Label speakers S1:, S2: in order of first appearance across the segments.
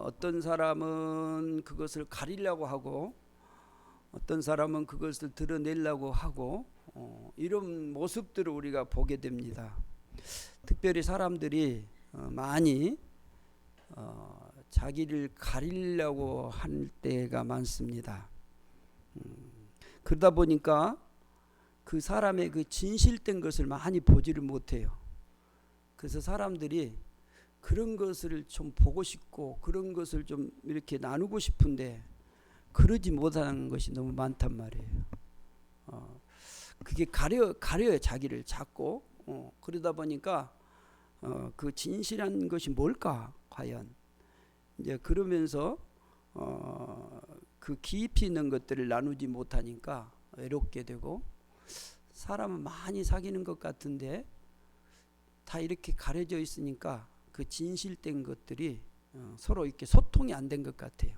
S1: 어떤 사람은 그것을 가리려고 하고 어떤 사람은 그것을 드러내려고 하고 이런 모습들을 우리가 보게 됩니다. 특별히 사람들이 많이 자기를 가리려고 할 때가 많습니다. 그러다 보니까 그 사람의 그 진실된 것을 많이 보지를 못해요. 그래서 사람들이 그런 것을 좀 보고 싶고 그런 것을 좀 이렇게 나누고 싶은데 그러지 못하는 것이 너무 많단 말이에요. 그게 가려요 자기를 자꾸. 그러다 보니까 그 진실한 것이 뭘까 과연 이제 그러면서 그 깊이 있는 것들을 나누지 못하니까 외롭게 되고 사람은 많이 사귀는 것 같은데 다 이렇게 가려져 있으니까 그 진실된 것들이 서로 이렇게 소통이 안 된 것 같아요.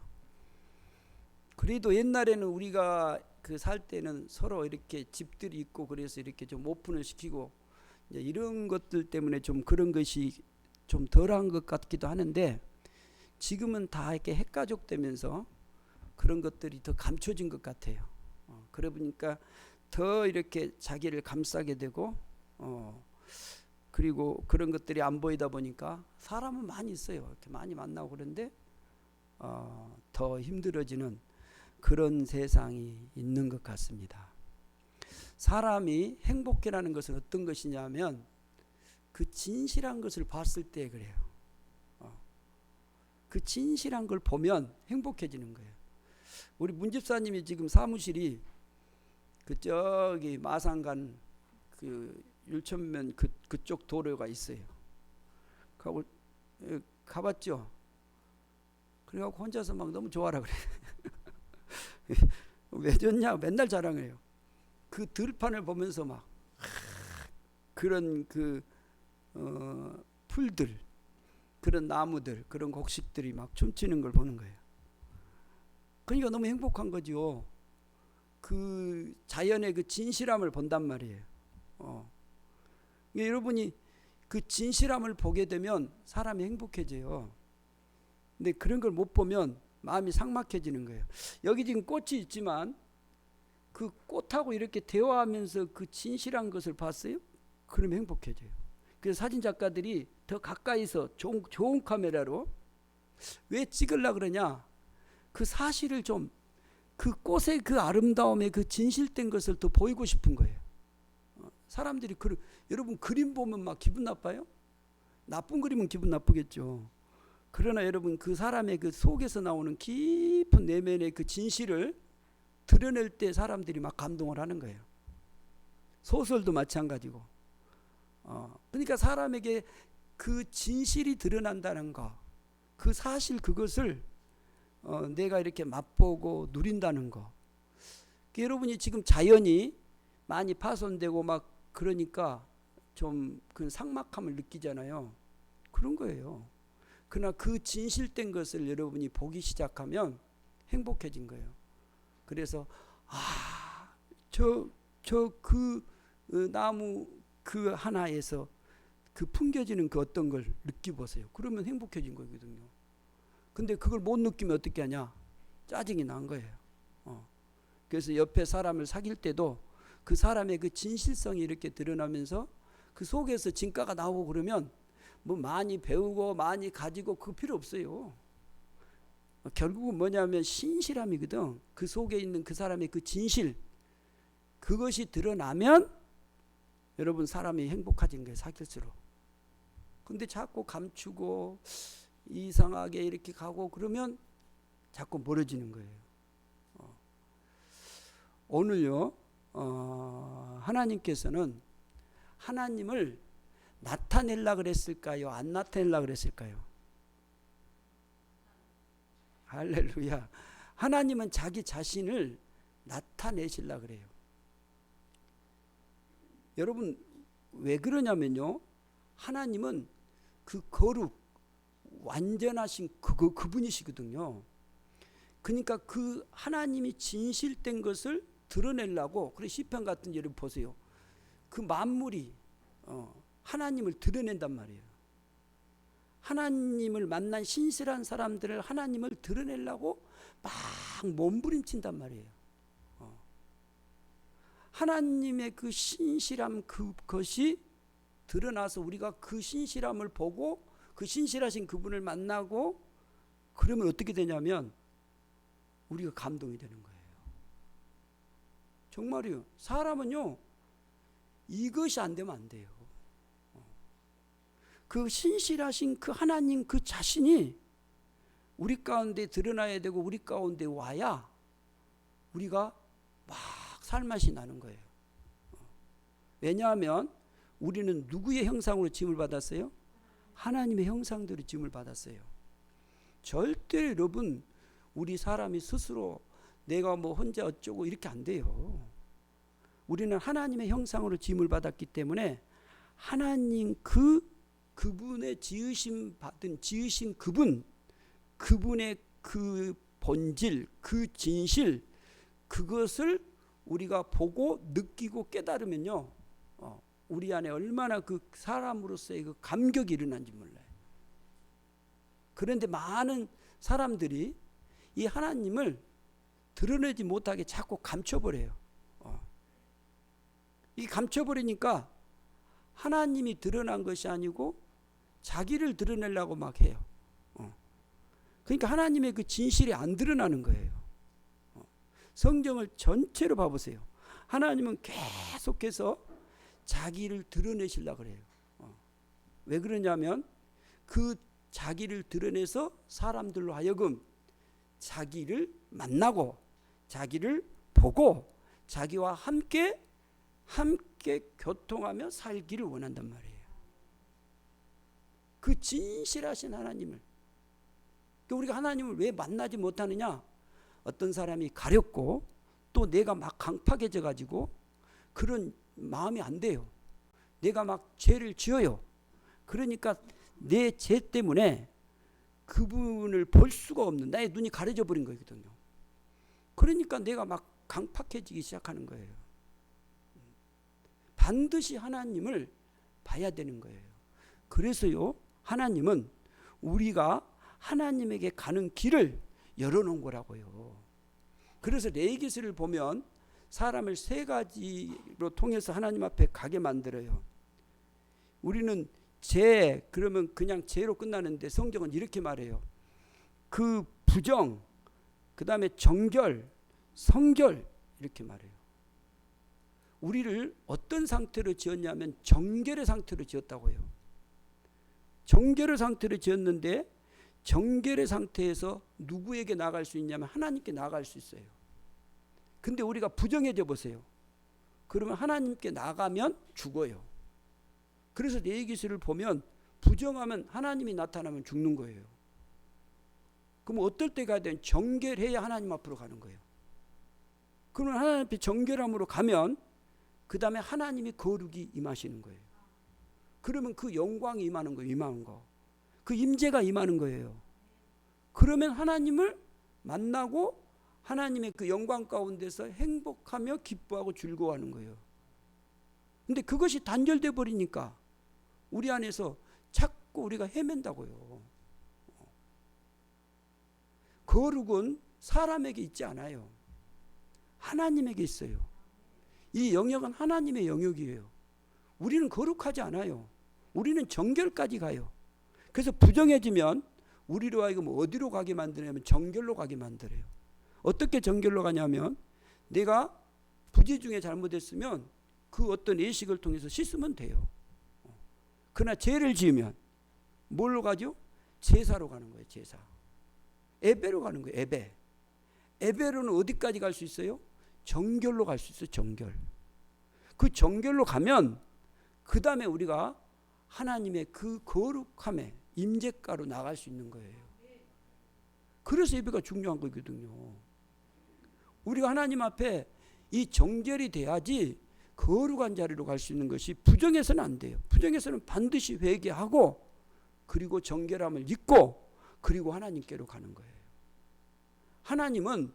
S1: 그래도 옛날에는 우리가 그 살 때는 서로 이렇게 집들이 있고 그래서 이렇게 좀 오픈을 시키고 이제 이런 것들 때문에 좀 그런 것이 좀 덜한 것 같기도 하는데 지금은 다 이렇게 핵가족 되면서 그런 것들이 더 감춰진 것 같아요. 그러다 보니까 더 이렇게 자기를 감싸게 되고 그리고 그런 것들이 안 보이다 보니까 사람은 많이 있어요. 이렇게 많이 만나고 그런데 더 힘들어지는 그런 세상이 있는 것 같습니다. 사람이 행복이라는 것은 어떤 것이냐면 그 진실한 것을 봤을 때 그래요. 그 진실한 걸 보면 행복해지는 거예요. 우리 문집사님이 지금 사무실이 그 저기 마산간 그 율천면 그쪽 도로가 있어요. 가봤죠. 그래갖고 혼자서 막 너무 좋아라 그래. 왜 좋냐? 맨날 자랑해요. 그 들판을 보면서 막 그런 그 풀들, 그런 나무들, 그런 곡식들이 막 춤추는 걸 보는 거예요. 그러니까 너무 행복한 거죠. 그 자연의 그 진실함을 본단 말이에요. 여러분이 그 진실함을 보게 되면 사람이 행복해져요. 근데 그런 걸 못 보면 마음이 삭막해지는 거예요. 여기 지금 꽃이 있지만 그 꽃하고 이렇게 대화하면서 그 진실한 것을 봤어요? 그럼 행복해져요. 그래서 사진 작가들이 더 가까이서 좋은 카메라로 왜 찍으려고 그러냐? 그 사실을 좀 그 꽃의 그 아름다움의 그 진실된 것을 더 보이고 싶은 거예요. 사람들이 여러분 그림 보면 막 기분 나빠요? 나쁜 그림은 기분 나쁘겠죠. 그러나 여러분 그 사람의 그 속에서 나오는 깊은 내면의 그 진실을 드러낼 때 사람들이 막 감동을 하는 거예요. 소설도 마찬가지고. 그러니까 사람에게 그 진실이 드러난다는 거, 그 사실 그것을 내가 이렇게 맛보고 누린다는 거. 여러분이 지금 자연이 많이 파손되고 막 그러니까 좀 그 삭막함을 느끼잖아요. 그런 거예요. 그러나 그 진실된 것을 여러분이 보기 시작하면 행복해진 거예요. 그래서 그 나무 그 하나에서 그 풍겨지는 그 어떤 걸 느껴보세요. 그러면 행복해진 거거든요. 근데 그걸 못 느끼면 어떻게 하냐? 짜증이 난 거예요. 그래서 옆에 사람을 사귈 때도 그 사람의 그 진실성이 이렇게 드러나면서 그 속에서 진가가 나오고 그러면 뭐 많이 배우고 많이 가지고 그 필요 없어요. 결국은 뭐냐면 신실함이거든. 그 속에 있는 그 사람의 그 진실, 그것이 드러나면 여러분 사람이 행복해진 거예요. 사귈수록. 근데 자꾸 감추고 이상하게 이렇게 가고 그러면 자꾸 멀어지는 거예요. 오늘요 하나님께서는 하나님을 나타내려고 그랬을까요? 안 나타내려고 그랬을까요? 할렐루야. 하나님은 자기 자신을 나타내시려고 그래요. 여러분 왜 그러냐면요, 하나님은 그 거룩 완전하신 그분이시거든요. 그러니까 그 하나님이 진실된 것을 드러내려고, 그래 시편 같은 예를 보세요. 그 만물이 하나님을 드러낸단 말이에요. 하나님을 만난 신실한 사람들을 하나님을 드러내려고 막 몸부림친단 말이에요. 하나님의 그 신실함 그것이 드러나서 우리가 그 신실함을 보고 그 신실하신 그분을 만나고 그러면 어떻게 되냐면 우리가 감동이 되는 거예요. 정말이요. 사람은요 이것이 안 되면 안 돼요. 그 신실하신 그 하나님 그 자신이 우리 가운데 드러나야 되고 우리 가운데 와야 우리가 막 살맛이 나는 거예요. 왜냐하면 우리는 누구의 형상으로 지음을 받았어요? 하나님의 형상대로 지음을 받았어요. 절대 여러분 우리 사람이 스스로 내가 뭐 혼자 어쩌고 이렇게 안 돼요. 우리는 하나님의 형상으로 지음을 받았기 때문에 하나님 그분의 지으심 받은 지으신 그분의 그 본질 그 진실 그것을 우리가 보고 느끼고 깨달으면요 우리 안에 얼마나 그 사람으로서의 그 감격이 일어난지 몰라요. 그런데 많은 사람들이 이 하나님을 드러내지 못하게 자꾸 감춰버려요. 이 감춰버리니까 하나님이 드러난 것이 아니고 자기를 드러내려고 막 해요. 그러니까 하나님의 그 진실이 안 드러나는 거예요. 성경을 전체로 봐보세요. 하나님은 계속해서 자기를 드러내시려고 그래요. 왜 그러냐면 그 자기를 드러내서 사람들로 하여금 자기를 만나고 자기를 보고 자기와 함께 교통하며 살기를 원한단 말이에요. 그 진실하신 하나님을. 우리가 하나님을 왜 만나지 못하느냐? 어떤 사람이 가렵고 또 내가 막 강팍해져 가지고 그런 마음이 안 돼요. 내가 막 죄를 지어요. 그러니까 내 죄 때문에 그분을 볼 수가 없는 나의 눈이 가려져 버린 거거든요. 그러니까 내가 막 강팍해지기 시작하는 거예요. 반드시 하나님을 봐야 되는 거예요. 그래서요 하나님은 우리가 하나님에게 가는 길을 열어놓은 거라고요. 그래서 레위기서를 보면 사람을 세 가지로 통해서 하나님 앞에 가게 만들어요. 우리는 죄 그러면 그냥 죄로 끝나는데 성경은 이렇게 말해요. 그 부정 그 다음에 정결 성결 이렇게 말해요. 우리를 어떤 상태로 지었냐면 정결의 상태로 지었다고요. 정결의 상태로 지었는데 정결의 상태에서 누구에게 나갈 수 있냐면 하나님께 나갈 수 있어요. 근데 우리가 부정해져 보세요. 그러면 하나님께 나가면 죽어요. 그래서 레위기서를 보면 부정하면 하나님이 나타나면 죽는 거예요. 그럼 어떨 때 가야 되는 정결해야 하나님 앞으로 가는 거예요. 그러면 하나님 앞에 정결함으로 가면 그 다음에 하나님이 거룩이 임하시는 거예요. 그러면 그 영광이 임하는 거예요. 임하는 거. 그 임재가 임하는 거예요. 그러면 하나님을 만나고 하나님의 그 영광 가운데서 행복하며 기뻐하고 즐거워하는 거예요. 근데 그것이 단절돼 버리니까 우리 안에서 자꾸 우리가 헤맨다고요. 거룩은 사람에게 있지 않아요. 하나님에게 있어요. 이 영역은 하나님의 영역이에요. 우리는 거룩하지 않아요. 우리는 정결까지 가요. 그래서 부정해지면 우리로 하여금 어디로 가게 만드냐면 정결로 가게 만들어요. 어떻게 정결로 가냐면 내가 부지 중에 잘못했으면 그 어떤 예식을 통해서 씻으면 돼요. 그러나 죄를 지으면 뭘로 가죠? 제사로 가는 거예요. 제사. 예배로 가는 거예요. 예배. 예배로는 어디까지 갈 수 있어요? 정결로 갈 수 있어요. 정결. 그 정결로 가면 그 다음에 우리가 하나님의 그 거룩함에 임재가로 나갈 수 있는 거예요. 그래서 예배가 중요한 거거든요. 우리가 하나님 앞에 이 정결이 돼야지 거룩한 자리로 갈 수 있는 것이 부정해서는 안 돼요. 부정해서는 반드시 회개하고 그리고 정결함을 잊고 그리고 하나님께로 가는 거예요. 하나님은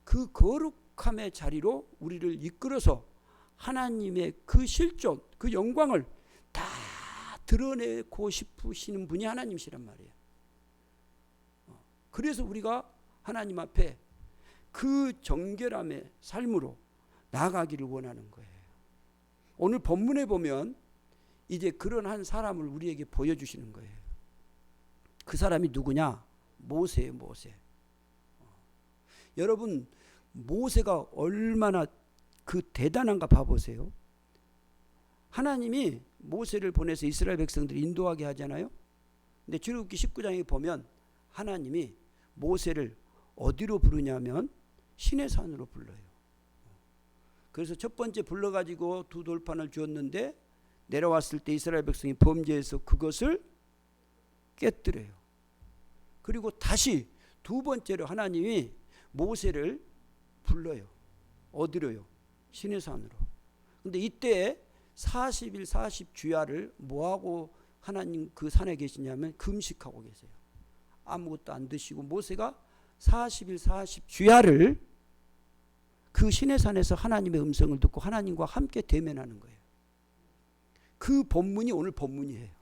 S1: 그 거룩함의 자리로 우리를 이끌어서 하나님의 그 실존, 그 영광을 다 드러내고 싶으시는 분이 하나님이시란 말이에요. 그래서 우리가 하나님 앞에 그 정결함의 삶으로 나아가기를 원하는 거예요. 오늘 본문에 보면 이제 그런 한 사람을 우리에게 보여주시는 거예요. 그 사람이 누구냐? 모세예요. 모세. 여러분, 모세가 얼마나 그 대단한가 봐보세요. 하나님이 모세를 보내서 이스라엘 백성들을 인도하게 하잖아요. 근데 출애굽기 19장에 보면 하나님이 모세를 어디로 부르냐면 시내산으로 불러요. 그래서 첫 번째 불러가지고 두 돌판을 주었는데 내려왔을 때 이스라엘 백성이 범죄해서 그것을 깨뜨려요. 그리고 다시 두 번째로 하나님이 모세를 불러요. 어디로요? 시내산으로. 근데 이때 40일 40주야를 뭐하고 하나님 그 산에 계시냐면 금식하고 계세요. 아무것도 안 드시고 모세가 40일 40주야를 그 시내산에서 하나님의 음성을 듣고 하나님과 함께 대면하는 거예요. 그 본문이 오늘 본문이에요.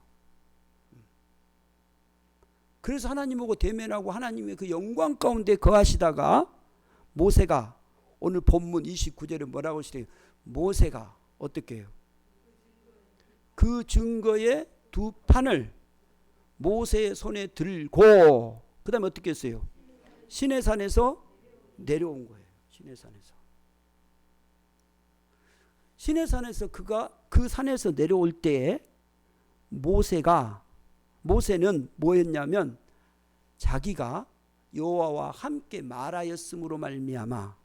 S1: 그래서 하나님하고 대면하고 하나님의 그 영광 가운데 거하시다가 모세가 오늘 본문 29절에 뭐라고 하시래요? 모세가 어떻게 해요? 그 증거의 두 판을 모세의 손에 들고 그 다음에 어떻게 했어요? 시내산에서 내려온 거예요. 시내산에서 그가 그 산에서 내려올 때에 모세는 뭐였냐면 자기가 여호와와 함께 말하였음으로 말미암아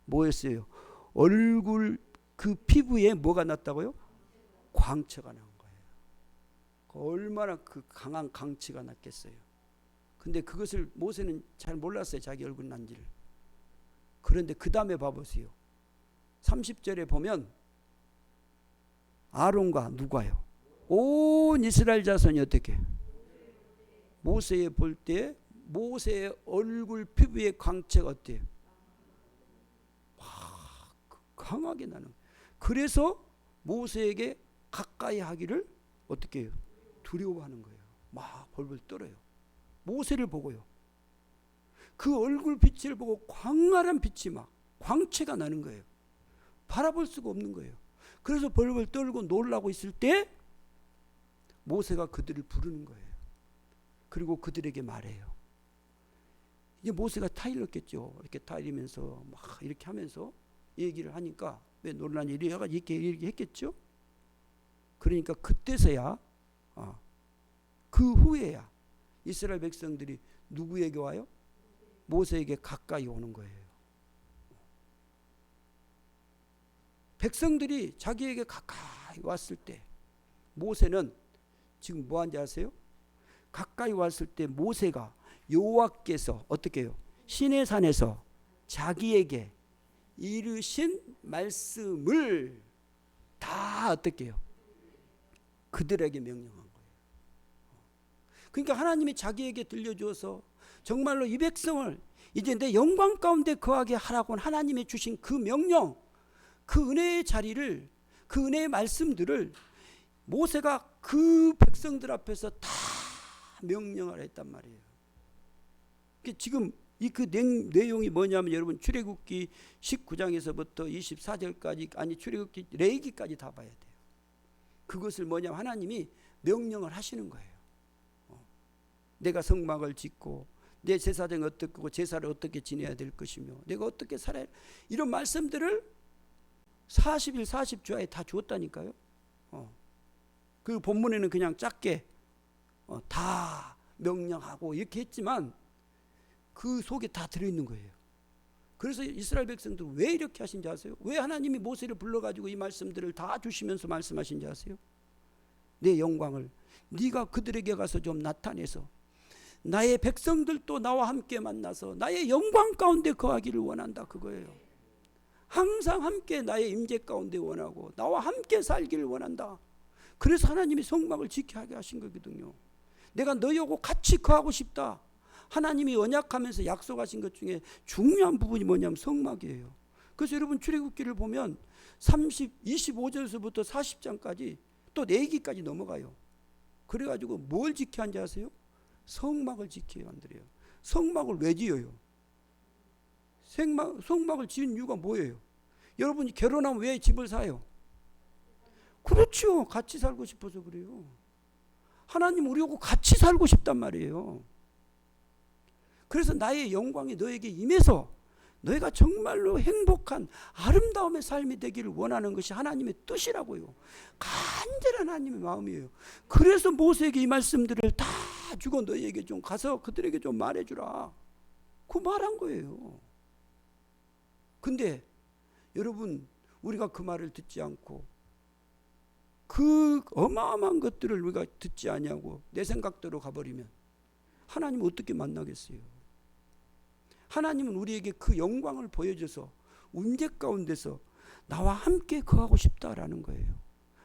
S1: 뭐였어요? 얼굴 그 피부에 뭐가 났다고요? 광채가 난 거예요. 얼마나 그 강한 광채가 났겠어요. 근데 그것을 모세는 잘 몰랐어요. 자기 얼굴 난지를. 그런데 그 다음에 봐보세요. 30절에 보면 아론과 누가요? 온 이스라엘 자손이 어떻게? 모세에 볼 때 모세의 얼굴 피부의 광채가 어때요? 강하게 나는. 그래서 모세에게 가까이 하기를 어떻게 해요? 두려워하는 거예요. 막 벌벌 떨어요. 모세를 보고요. 그 얼굴 빛을 보고 광활한 빛이 막 광채가 나는 거예요. 바라볼 수가 없는 거예요. 그래서 벌벌 떨고 놀라고 있을 때 모세가 그들을 부르는 거예요. 그리고 그들에게 말해요. 이제 모세가 타일렀겠죠. 이렇게 타일이면서 막 이렇게 하면서 얘기를 하니까 왜 놀라니 이렇게 했겠죠. 그러니까 그때서야 그 후에야 이스라엘 백성들이 누구에게 와요? 모세에게 가까이 오는 거예요. 백성들이 자기에게 가까이 왔을 때 모세는 지금 뭐한지 아세요? 가까이 왔을 때 모세가 여호와께서 어떻게 해요? 시내산에서 자기에게 이르신 말씀을 다 어떻게 해요? 그들에게 명령한 거예요. 그러니까 하나님이 자기에게 들려주어서 정말로 이 백성을 이제 내 영광 가운데 거하게 하라고 하나님이 주신 그 명령, 그 은혜의 자리를, 그 은혜의 말씀들을 모세가 그 백성들 앞에서 다 명령을 했단 말이에요. 지금 이 그 내용이 뭐냐면 여러분 출애굽기 19장에서부터 24절까지 아니 출애굽기 레위기까지 다 봐야 돼요. 그것을 뭐냐면 하나님이 명령을 하시는 거예요. 내가 성막을 짓고 내 제사장이 어떻고 제사를 어떻게 지내야 될 것이며 내가 어떻게 살아야 이런 말씀들을 40일 40주야에 다 주었다니까요. 그 본문에는 그냥 짧게 다 명령하고 이렇게 했지만 그 속에 다 들어있는 거예요. 그래서 이스라엘 백성들 왜 이렇게 하신지 아세요? 왜 하나님이 모세를 불러가지고 이 말씀들을 다 주시면서 말씀하신지 아세요? 내 영광을 네가 그들에게 가서 좀 나타내서 나의 백성들도 나와 함께 만나서 나의 영광 가운데 거하기를 원한다 그거예요. 항상 함께 나의 임재 가운데 원하고 나와 함께 살기를 원한다. 그래서 하나님이 성막을 지켜하게 하신 거거든요. 내가 너희하고 같이 거하고 싶다. 하나님이 언약하면서 약속하신 것 중에 중요한 부분이 뭐냐면 성막이에요. 그래서 여러분 출애굽기를 보면 25절에서부터 40장까지 또 레위기까지 넘어가요. 그래가지고 뭘 지켜야 하는지 아세요? 성막을 지켜야 한대요. 성막을 왜 지어요? 성막을 지은 이유가 뭐예요? 여러분이 결혼하면 왜 집을 사요? 그렇죠. 같이 살고 싶어서 그래요. 하나님 우리하고 같이 살고 싶단 말이에요. 그래서 나의 영광이 너에게 임해서 너희가 정말로 행복한 아름다움의 삶이 되기를 원하는 것이 하나님의 뜻이라고요. 간절한 하나님의 마음이에요. 그래서 모세에게 이 말씀들을 다 주고 너희에게 좀 가서 그들에게 좀 말해주라. 그 말한 거예요. 근데 여러분, 우리가 그 말을 듣지 않고 그 어마어마한 것들을 우리가 듣지 아니하고 내 생각대로 가버리면 하나님 어떻게 만나겠어요? 하나님은 우리에게 그 영광을 보여줘서 임재 가운데서 나와 함께 거하고 싶다라는 거예요.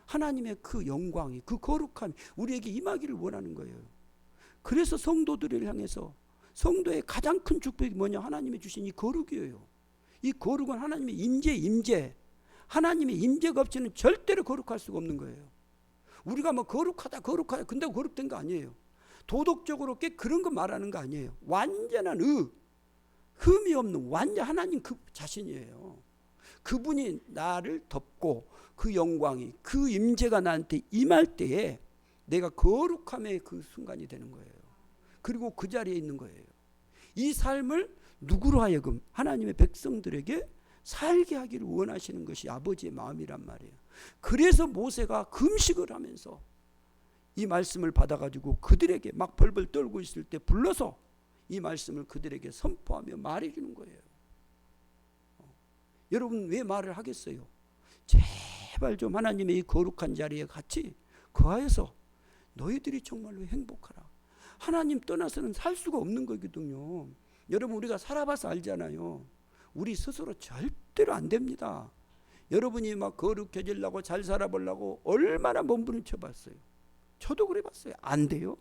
S1: 하나님의 그 영광이, 그 거룩함이 우리에게 임하기를 원하는 거예요. 그래서 성도들을 향해서 성도의 가장 큰 축복이 뭐냐? 하나님이 주신 이 거룩이에요. 이 거룩은 하나님의 임재. 하나님의 임재가 없이는 절대로 거룩할 수가 없는 거예요. 우리가 뭐 거룩하다 근데 거룩된 거 아니에요. 도덕적으로 꽤 그런 거 말하는 거 아니에요. 완전한 흠이 없는 완전 하나님 그 자신이에요. 그분이 나를 덮고 그 영광이, 그 임재가 나한테 임할 때에 내가 거룩함의 그 순간이 되는 거예요. 그리고 그 자리에 있는 거예요. 이 삶을 누구로 하여금 하나님의 백성들에게 살게 하기를 원하시는 것이 아버지의 마음이란 말이에요. 그래서 모세가 금식을 하면서 이 말씀을 받아가지고 그들에게 막 벌벌 떨고 있을 때 불러서 이 말씀을 그들에게 선포하며 말해주는 거예요. 여러분 왜 말을 하겠어요? 제발 좀 하나님의 이 거룩한 자리에 같이 거하여서 너희들이 정말로 행복하라. 하나님 떠나서는 살 수가 없는 거거든요. 여러분 우리가 살아봐서 알잖아요. 우리 스스로 절대로 안 됩니다. 여러분이 막 거룩해지려고 잘 살아보려고 얼마나 몸부림쳐봤어요. 저도 그래봤어요. 안 돼요.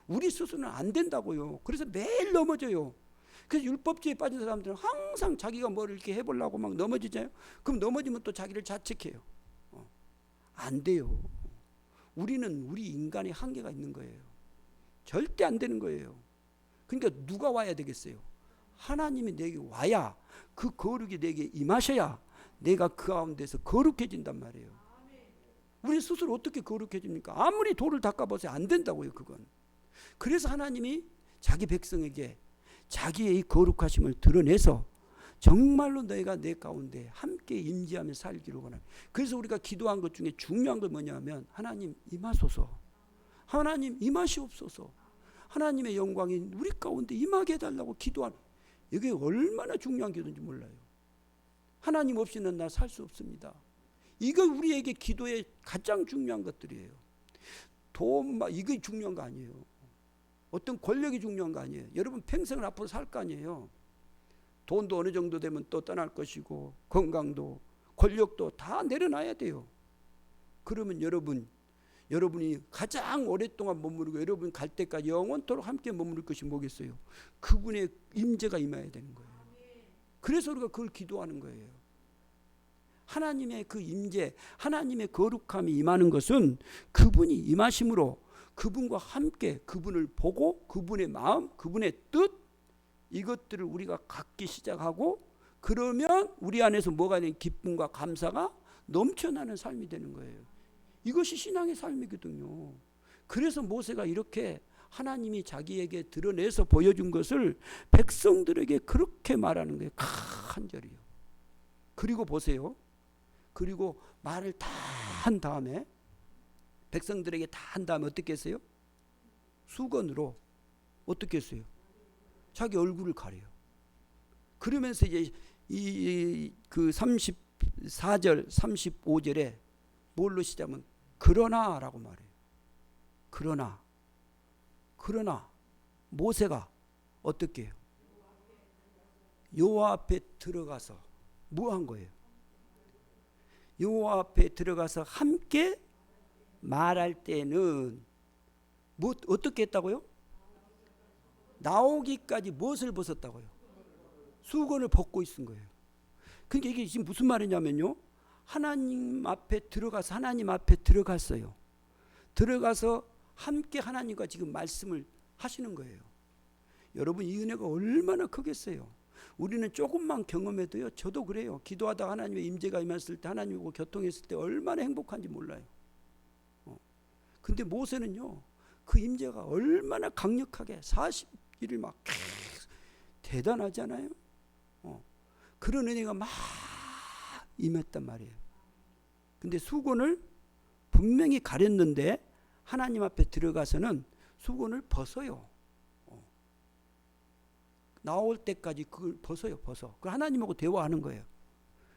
S1: 우리 스스로는 안 된다고요. 그래서 매일 넘어져요. 그래서 율법주의에 빠진 사람들은 항상 자기가 뭘 이렇게 해보려고 막 넘어지잖아요. 그럼 넘어지면 또 자기를 자책해요. 안 돼요. 우리는 우리 인간의 한계가 있는 거예요. 절대 안 되는 거예요. 그러니까 누가 와야 되겠어요? 하나님이 내게 와야, 그 거룩이 내게 임하셔야 내가 그 가운데서 거룩해진단 말이에요. 우리 스스로 어떻게 거룩해집니까? 아무리 돌을 닦아보세요. 안 된다고요. 그건. 그래서 하나님이 자기 백성에게 자기의 이 거룩하심을 드러내서 정말로 너희가 내 가운데 함께 임재하며 살기를 원합니다. 그래서 우리가 기도한 것 중에 중요한 건 뭐냐면 하나님 임하소서, 하나님 임하시옵소서, 하나님의 영광이 우리 가운데 임하게 해달라고 기도하는, 이게 얼마나 중요한 기도인지 몰라요. 하나님 없이는 나 살 수 없습니다. 이거 우리에게 기도의 가장 중요한 것들이에요. 돈, 이게 중요한 거 아니에요. 어떤 권력이 중요한 거 아니에요. 여러분 평생을 앞으로 살 거 아니에요. 돈도 어느 정도 되면 또 떠날 것이고 건강도 권력도 다 내려놔야 돼요. 그러면 여러분이 가장 오랫동안 머무르고 여러분 갈 때까지 영원토록 함께 머무를 것이 뭐겠어요? 그분의 임재가 임해야 되는 거예요. 그래서 우리가 그걸 기도하는 거예요. 하나님의 그 임재, 하나님의 거룩함이 임하는 것은 그분이 임하심으로 그분과 함께 그분을 보고 그분의 마음, 그분의 뜻, 이것들을 우리가 갖기 시작하고 그러면 우리 안에서 뭐가 되는 기쁨과 감사가 넘쳐나는 삶이 되는 거예요. 이것이 신앙의 삶이거든요. 그래서 모세가 이렇게 하나님이 자기에게 드러내서 보여준 것을 백성들에게 그렇게 말하는 거예요. 간절히요. 그리고 보세요. 그리고 말을 다 한 다음에 백성들에게 다 한 다음에 어떻게 했어요? 수건으로 어떻게 했어요? 자기 얼굴을 가려요. 그러면서 이제 그 34절 35절에 뭘로 시작하면 그러나라고 말해요. 그러나 모세가 어떻게 해요? 여호와 앞에 들어가서 뭐 한 거예요? 여호와 앞에 들어가서 함께 말할 때는 뭐 어떻게 했다고요? 나오기까지 무엇을 벗었다고요? 수건을 벗고 있은 거예요. 그러니까 이게 지금 무슨 말이냐면요, 하나님 앞에 들어갔어요. 들어가서 함께 하나님과 지금 말씀을 하시는 거예요. 여러분, 이 은혜가 얼마나 크겠어요. 우리는 조금만 경험해도요, 저도 그래요. 기도하다가 하나님의 임재가 임했을 때, 하나님하고 교통했을 때 얼마나 행복한지 몰라요. 근데 모세는요, 그 임재가 얼마나 강력하게 40일을 막 대단하잖아요. 그런 은혜가 막 임했단 말이에요. 근데 수건을 분명히 가렸는데 하나님 앞에 들어가서는 수건을 벗어요. 나올 때까지 그걸 벗어요. 그 하나님하고 대화하는 거예요.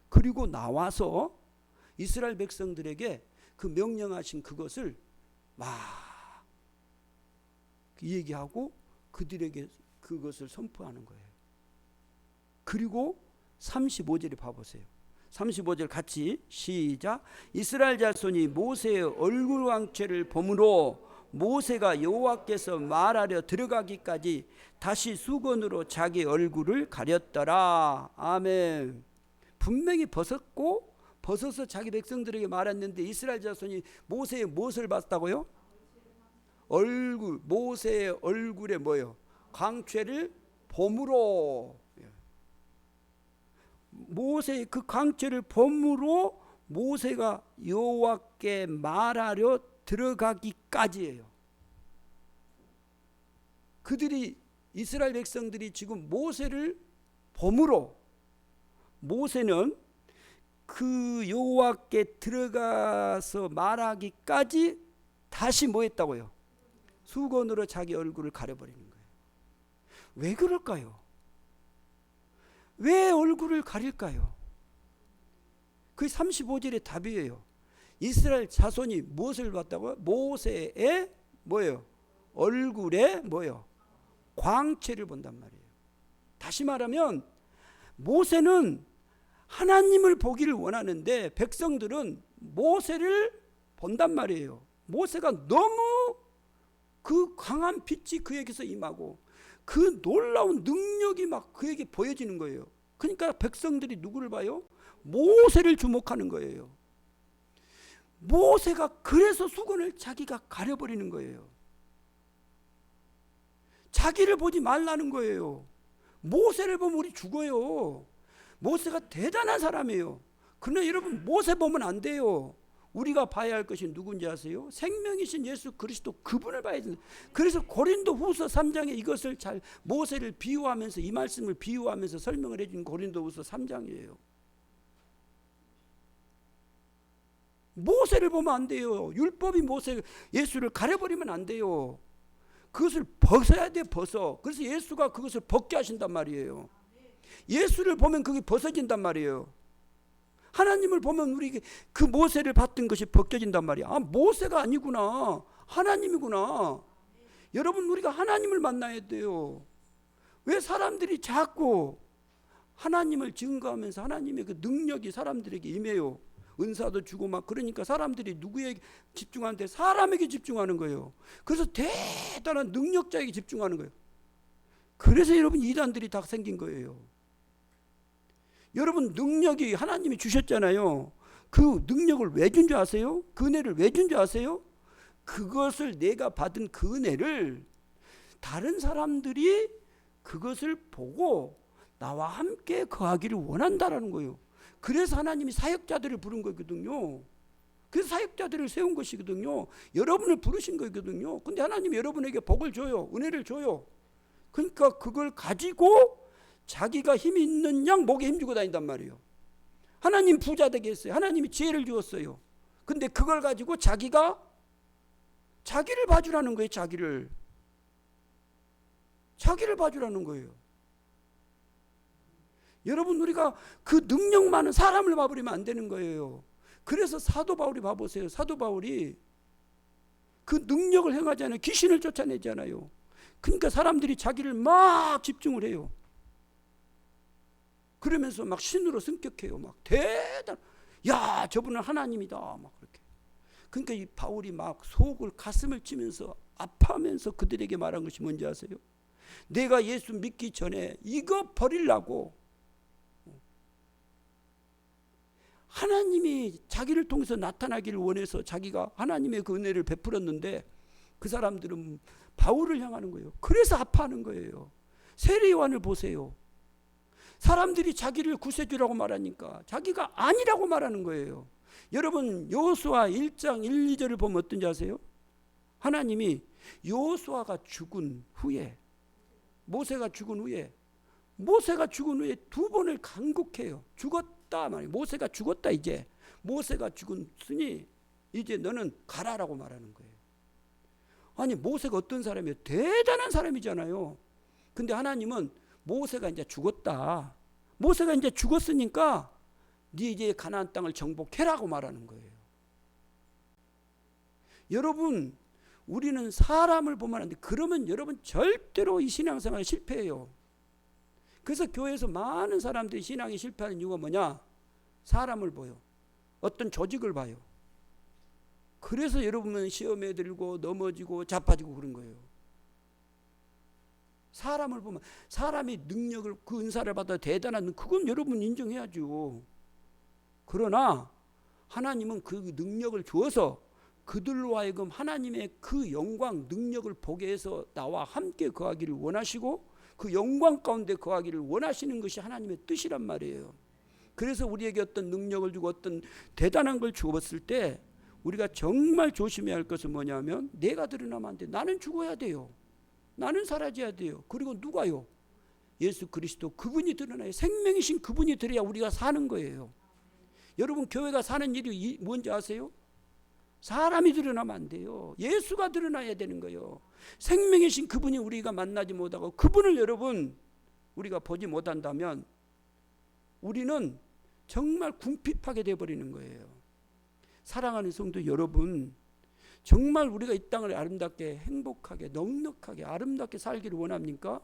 S1: 그리고 나와서 이스라엘 백성들에게 그 명령하신 그것을 막 얘기하고 그들에게 그것을 선포하는 거예요. 그리고 35절에 봐보세요. 35절 같이 시작. 이스라엘 자손이 모세의 얼굴 광채를 보므로 모세가 여호와께서 말하려 들어가기까지 다시 수건으로 자기 얼굴을 가렸더라. 아멘. 분명히 벗어서 자기 백성들에게 말했는데 이스라엘 자손이 모세의 무엇을 봤다고요? 얼굴, 모세의 얼굴에 뭐요? 광채를 봄으로. 모세의 그 광채를 봄으로 모세가 여호와께 말하려 들어가기까지예요. 그들이 이스라엘 백성들이 지금 모세를 봄으로, 모세는 그 여호와께 들어가서 말하기까지 다시 뭐 했다고요? 수건으로 자기 얼굴을 가려버리는 거예요. 왜 그럴까요? 왜 얼굴을 가릴까요? 그 35절의 답이에요. 이스라엘 자손이 무엇을 봤다고요? 모세의 뭐예요? 얼굴에 뭐예요? 광채를 본단 말이에요. 다시 말하면 모세는 하나님을 보기를 원하는데 백성들은 모세를 본단 말이에요. 모세가 너무 그 강한 빛이 그에게서 임하고 그 놀라운 능력이 막 그에게 보여지는 거예요. 그러니까 백성들이 누구를 봐요? 모세를 주목하는 거예요. 모세가 그래서 수건을 자기가 가려버리는 거예요. 자기를 보지 말라는 거예요. 모세를 보면 우리 죽어요. 모세가 대단한 사람이에요. 그러나 여러분, 모세 보면 안 돼요. 우리가 봐야 할 것이 누군지 아세요? 생명이신 예수 그리스도, 그분을 봐야 된다. 그래서 고린도후서 3장에 이것을 잘 모세를 비유하면서, 이 말씀을 비유하면서 설명을 해준 고린도후서 3장이에요. 모세를 보면 안 돼요. 율법이 모세 예수를 가려버리면 안 돼요. 그것을 벗어야 돼. 벗어. 그래서 예수가 그것을 벗게 하신단 말이에요. 예수를 보면 그게 벗어진단 말이에요. 하나님을 보면 우리 그 모세를 봤던 것이 벗겨진단 말이야. 아, 모세가 아니구나, 하나님이구나. 여러분, 우리가 하나님을 만나야 돼요. 왜 사람들이 자꾸 하나님을 증거하면서 하나님의 그 능력이 사람들에게 임해요. 은사도 주고 막. 그러니까 사람들이 누구에게 집중하는데? 사람에게 집중하는 거예요. 그래서 대단한 능력자에게 집중하는 거예요. 그래서 여러분, 이단들이 다 생긴 거예요. 여러분, 능력이 하나님이 주셨잖아요. 그 능력을 왜 준 줄 아세요? 그 은혜를 왜 준 줄 아세요? 그것을 내가 받은 그 은혜를 다른 사람들이 그것을 보고 나와 함께 거하기를 원한다라는 거예요. 그래서 하나님이 사역자들을 부른 거거든요. 그래서 사역자들을 세운 것이거든요. 여러분을 부르신 거거든요. 근데 하나님이 여러분에게 복을 줘요. 은혜를 줘요. 그러니까 그걸 가지고 자기가 힘이 있는 양 목에 힘주고 다닌단 말이에요. 하나님 부자 되게 했어요. 하나님이 지혜를 주었어요. 근데 그걸 가지고 자기를 봐주라는 거예요. 자기를 봐주라는 거예요. 여러분, 우리가 그 능력 많은 사람을 봐버리면 안 되는 거예요. 그래서 사도 바울이 봐보세요. 사도 바울이 그 능력을 행하잖아요. 귀신을 쫓아내잖아요. 그러니까 사람들이 자기를 막 집중을 해요. 그러면서 막 신으로 승격해요. 막 대단, 야, 저분은 하나님이다. 막 그렇게. 그러니까 이 바울이 막 속을 가슴을 치면서 아파하면서 그들에게 말한 것이 뭔지 아세요? 내가 예수 믿기 전에 이거 버리려고 하나님이 자기를 통해서 나타나기를 원해서 자기가 하나님의 그 은혜를 베풀었는데 그 사람들은 바울을 향하는 거예요. 그래서 아파하는 거예요. 세례 요한을 보세요. 사람들이 자기를 구세주라고 말하니까 자기가 아니라고 말하는 거예요. 여러분 여호수아 1장 1, 2절을 보면 어떤지 아세요? 하나님이 여호수아가 죽은 후에, 모세가 죽은 후에 두 번을 간곡해요. 죽었다 말이에요. 모세가 죽었다. 이제 모세가 죽었으니 이제 너는 가라라고 말하는 거예요. 아니 모세가 어떤 사람이에요? 대단한 사람이잖아요. 근데 하나님은 모세가 이제 죽었다. 모세가 이제 죽었으니까 네 이제 가나안 땅을 정복해라고 말하는 거예요. 여러분 우리는 사람을 보면 안 돼. 그러면 여러분 절대로 이 신앙생활 실패해요. 그래서 교회에서 많은 사람들이 신앙이 실패하는 이유가 뭐냐? 사람을 봐요. 어떤 조직을 봐요. 그래서 여러분은 시험에 들고 넘어지고 자빠지고 그런 거예요. 사람을 보면 사람이 능력을 그 은사를 받아 대단한 그건 여러분 인정해야죠. 그러나 하나님은 그 능력을 주어서 그들로 하여금 하나님의 그 영광 능력을 보게 해서 나와 함께 거하기를 원하시고 그 영광 가운데 거하기를 원하시는 것이 하나님의 뜻이란 말이에요. 그래서 우리에게 어떤 능력을 주고 어떤 대단한 걸 주었을 때 우리가 정말 조심해야 할 것은 뭐냐면 내가 드러나면 안 돼. 나는 죽어야 돼요. 나는 사라져야 돼요. 그리고 누가요? 예수 그리스도 그분이 드러나요. 생명이신 그분이 드러야 우리가 사는 거예요. 여러분 교회가 사는 일이 뭔지 아세요? 사람이 드러나면 안 돼요. 예수가 드러나야 되는 거예요. 생명이신 그분이 우리가 만나지 못하고 그분을 여러분 우리가 보지 못한다면 우리는 정말 궁핍하게 되어버리는 거예요. 사랑하는 성도 여러분, 정말 우리가 이 땅을 아름답게 행복하게 넉넉하게 아름답게 살기를 원합니까?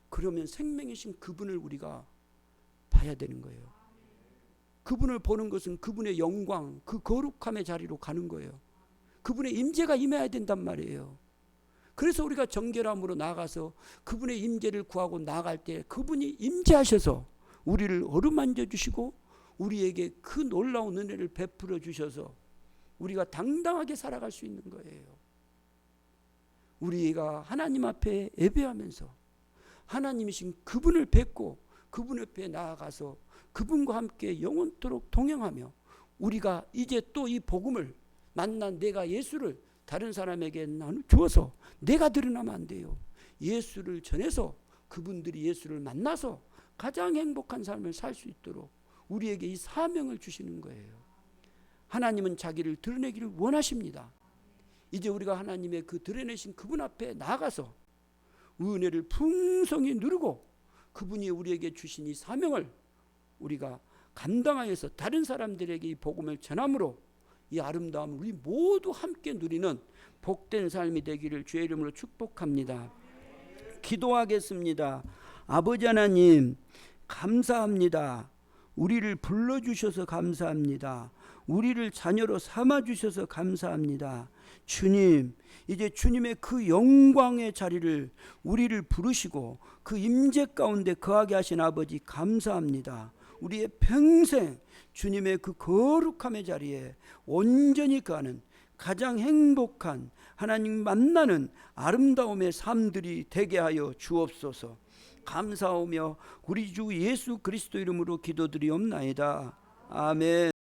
S1: 그러면 생명이신 그분을 우리가 봐야 되는 거예요. 그분을 보는 것은 그분의 영광, 그 거룩함의 자리로 가는 거예요. 그분의 임재가 임해야 된단 말이에요. 그래서 우리가 정결함으로 나가서 그분의 임재를 구하고 나갈 때 그분이 임재하셔서 우리를 어루만져 주시고 우리에게 그 놀라운 은혜를 베풀어 주셔서 우리가 당당하게 살아갈 수 있는 거예요. 우리가 하나님 앞에 예배하면서 하나님이신 그분을 뵙고 그분 옆에 나아가서 그분과 함께 영원토록 동행하며 우리가 이제 또 이 복음을 만난 내가 예수를 다른 사람에게 주어서 내가 드러나면 안 돼요. 예수를 전해서 그분들이 예수를 만나서 가장 행복한 삶을 살 수 있도록 우리에게 이 사명을 주시는 거예요. 하나님은 자기를 드러내기를 원하십니다. 이제 우리가 하나님의 그 드러내신 그분 앞에 나가서 은혜를 풍성히 누리고 그분이 우리에게 주신 이 사명을 우리가 감당하여서 다른 사람들에게 이 복음을 전함으로 이 아름다움을 우리 모두 함께 누리는 복된 삶이 되기를 주의 이름으로 축복합니다. 기도하겠습니다. 아버지 하나님 감사합니다. 우리를 불러주셔서 감사합니다. 우리를 자녀로 삼아주셔서 감사합니다. 주님, 이제 주님의 그 영광의 자리를 우리를 부르시고 그 임재 가운데 거하게 하신 아버지 감사합니다. 우리의 평생 주님의 그 거룩함의 자리에 온전히 거하는 가장 행복한 하나님 만나는 아름다움의 삶들이 되게 하여 주옵소서. 감사하며 우리 주 예수 그리스도 이름으로 기도드리옵나이다. 아멘.